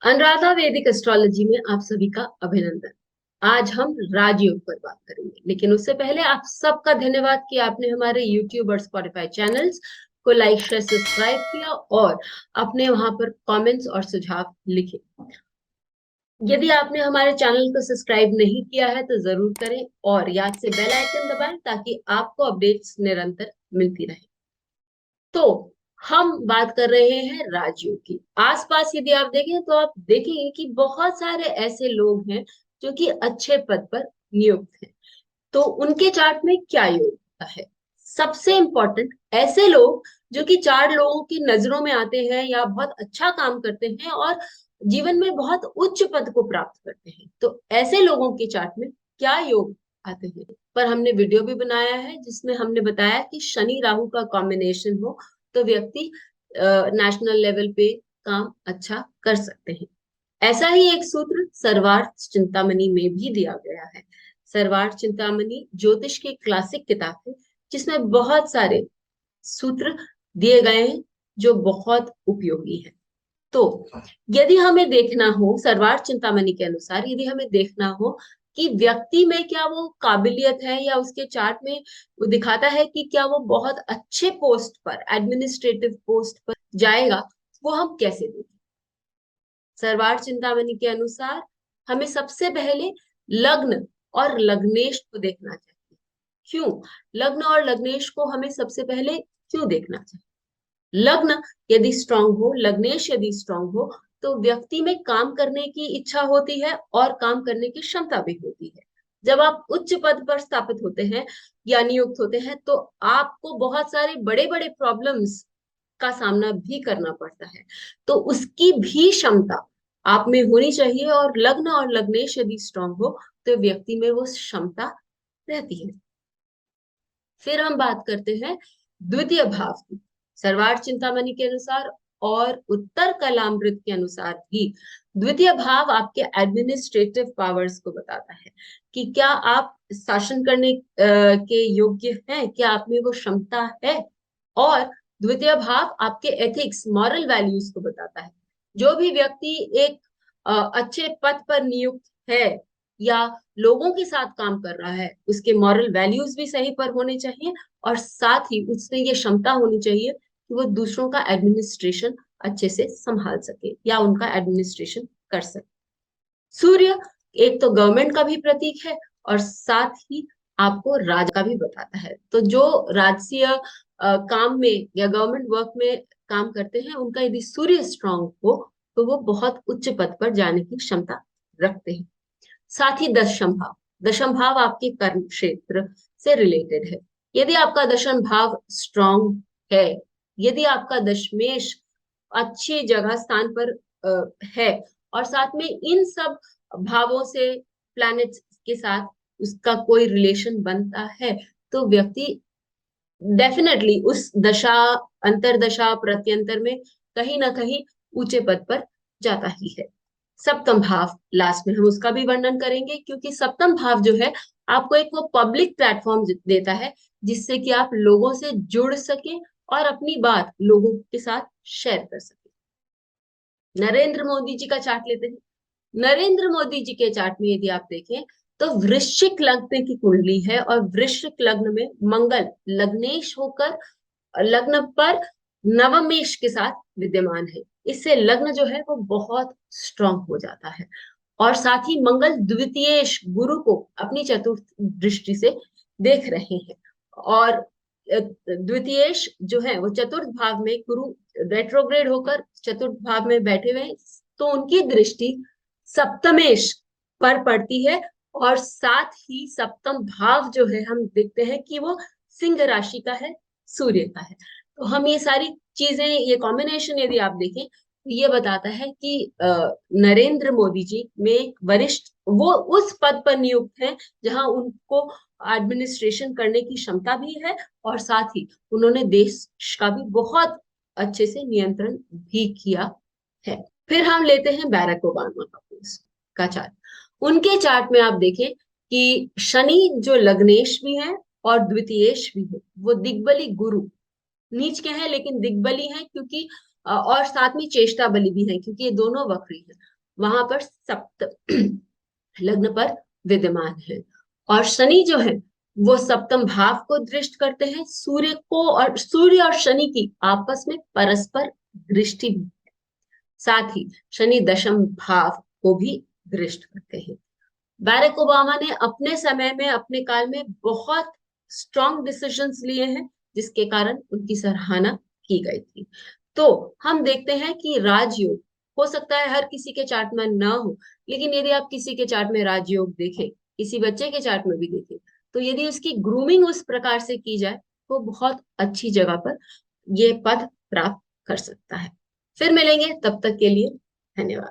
अनुराधा वैदिक एस्ट्रोलॉजी में आप सभी का अभिनंदन। आज हम राजयोग पर बात करेंगे, लेकिन उससे पहले आप सबका धन्यवाद कि आपने हमारे यूट्यूब और स्पॉटिफाई चैनल्स को लाइक शेयर सब्सक्राइब किया और अपने वहां पर कमेंट्स और सुझाव लिखे। यदि आपने हमारे चैनल को सब्सक्राइब नहीं किया है तो जरूर करें और याद से बेल आइकन दबाएं ताकि आपको अपडेट्स निरंतर मिलती रहे। तो हम बात कर रहे हैं राजयोग की। आसपास यदि आप देखें तो आप देखेंगे कि बहुत सारे ऐसे लोग हैं जो कि अच्छे पद पर नियुक्त हैं। तो उनके चार्ट में क्या योग होता है? सबसे इंपॉर्टेंट, ऐसे लोग जो कि चार लोगों की नजरों में आते हैं या बहुत अच्छा काम करते हैं और जीवन में बहुत उच्च पद को प्राप्त करते हैं, तो ऐसे लोगों के चार्ट में क्या योग आते हैं पर हमने वीडियो भी बनाया है जिसमें हमने बताया कि शनि राहु का कॉम्बिनेशन हो तो व्यक्ति नेशनल लेवल पे काम अच्छा कर सकते हैं। ऐसा ही एक सूत्र सर्वार्थ चिंतामणि में भी दिया गया है। सर्वार्थ चिंतामणि ज्योतिष की क्लासिक किताब है जिसमें बहुत सारे सूत्र दिए गए हैं जो बहुत उपयोगी है। तो यदि हमें देखना हो सर्वार्थ चिंतामणि के अनुसार, यदि हमें देखना हो कि व्यक्ति में क्या वो काबिलियत है या उसके चार्ट में वो दिखाता है कि क्या वो बहुत अच्छे पोस्ट पर, एडमिनिस्ट्रेटिव पोस्ट पर जाएगा, वो हम कैसे देखें? सर्वार्थ चिंतामणि के अनुसार हमें सबसे पहले लग्न और लग्नेश को देखना चाहिए। क्यों लग्न और लग्नेश को हमें सबसे पहले क्यों देखना चाहिए? लग्न यदि स्ट्रांग हो, लग्नेश यदि स्ट्रांग हो, तो व्यक्ति में काम करने की इच्छा होती है और काम करने की क्षमता भी होती है। जब आप उच्च पद पर स्थापित होते हैं या नियुक्त होते हैं तो आपको बहुत सारे बड़े बड़े प्रॉब्लम्स का सामना भी करना पड़ता है। तो उसकी भी क्षमता आप में होनी चाहिए और लग्न और लग्नेश यदि स्ट्रांग हो तो व्यक्ति में वो क्षमता रहती है। फिर हम बात करते हैं द्वितीय भाव की। सर्वार्थ चिंतामणि के अनुसार और उत्तर कलामृत के अनुसार भी द्वितीय भाव आपके एडमिनिस्ट्रेटिव पावर्स को बताता है कि क्या आप शासन करने के योग्य हैं, क्या आप में वो क्षमता है। और द्वितीय भाव आपके एथिक्स, मॉरल वैल्यूज को बताता है। जो भी व्यक्ति एक अच्छे पद पर नियुक्त है या लोगों के साथ काम कर रहा है, उसके मॉरल वैल्यूज भी सही पर होने चाहिए और साथ ही उसमें ये क्षमता होनी चाहिए कि वो दूसरों का एडमिनिस्ट्रेशन अच्छे से संभाल सके या उनका एडमिनिस्ट्रेशन कर सके। सूर्य एक तो गवर्नमेंट का भी प्रतीक है और साथ ही आपको राज का भी बताता है। तो जो राजसीय काम में या गवर्नमेंट वर्क में काम करते हैं उनका यदि सूर्य स्ट्रांग हो तो वो बहुत उच्च पद पर जाने की क्षमता रखते हैं। साथ ही दशम भाव, दशम भाव आपके कर्म क्षेत्र से रिलेटेड है। यदि आपका दशम भाव स्ट्रांग है, यदि आपका दशमेश अच्छी जगह स्थान पर है और साथ में इन सब भावों से, प्लैनेट्स के साथ उसका कोई रिलेशन बनता है, तो व्यक्ति डेफिनेटली उस दशा, अंतरदशा, प्रत्यंतर में कहीं ना कहीं ऊंचे पद पर जाता ही है। सप्तम भाव लास्ट में हम उसका भी वर्णन करेंगे क्योंकि सप्तम भाव जो है आपको एक वो पब्लिक प्लेटफॉर्म देता है जिससे कि आप लोगों से जुड़ सके और अपनी बात लोगों के साथ शेयर कर सके। नरेंद्र मोदी जी का चार्ट लेते हैं। नरेंद्र मोदी जी के चार्ट में यदि आप देखें तो वृश्चिक लग्न की कुंडली है और वृश्चिक लग्न में मंगल लग्नेश होकर लग्न पर नवमेश के साथ विद्यमान है। इससे लग्न जो है वो बहुत स्ट्रांग हो जाता है और साथ ही मंगल द्वितीयेश गुरु को अपनी चतुर्थ दृष्टि से देख रहे हैं और द्वितीयेश जो है वो चतुर्थ भाव में गुरु रेट्रोग्रेड होकर चतुर्थ भाव में बैठे हुए हैं, तो उनकी दृष्टि सप्तमेश पर पड़ती है और साथ ही सप्तम भाव जो है हम देखते हैं कि वो सिंह राशि का है, सूर्य का है। तो हम ये सारी चीजें, ये कॉम्बिनेशन यदि आप देखें तो ये बताता है कि नरेंद्र मोदी जी में एक वरिष्ठ, वो उस पद पर नियुक्त हैं जहां उनको एडमिनिस्ट्रेशन करने की क्षमता भी है और साथ ही उन्होंने देश का भी बहुत अच्छे से नियंत्रण भी किया है। फिर हम लेते हैं बैरक ओबामा का चार्ट। उनके चार्ट में आप देखें कि शनि जो लग्नेश भी है और द्वितीयेश भी है, वो दिग्बली गुरु, नीच के हैं लेकिन दिग्बली हैं क्योंकि और साथ में चेष्टा बलि भी है, क्योंकि ये दोनों वक्री है, वहां पर सप्त लग्न पर विद्यमान है। और शनि जो है वो सप्तम भाव को दृष्ट करते हैं, सूर्य को, और सूर्य और शनि की आपस में परस्पर दृष्टि भी। साथ ही शनि दशम भाव को भी दृष्ट करते हैं। बैरक ओबामा ने अपने समय में, अपने काल में बहुत स्ट्रॉन्ग डिसीजंस लिए हैं, जिसके कारण उनकी सराहना की गई थी। तो हम देखते हैं कि राजयोग हो सकता है हर किसी के चार्ट में ना हो, लेकिन यदि आप किसी के चार्ट में राजयोग देखें, किसी बच्चे के चार्ट में भी देखें, तो यदि उसकी ग्रूमिंग उस प्रकार से की जाए तो बहुत अच्छी जगह पर ये पद प्राप्त कर सकता है। फिर मिलेंगे, तब तक के लिए धन्यवाद।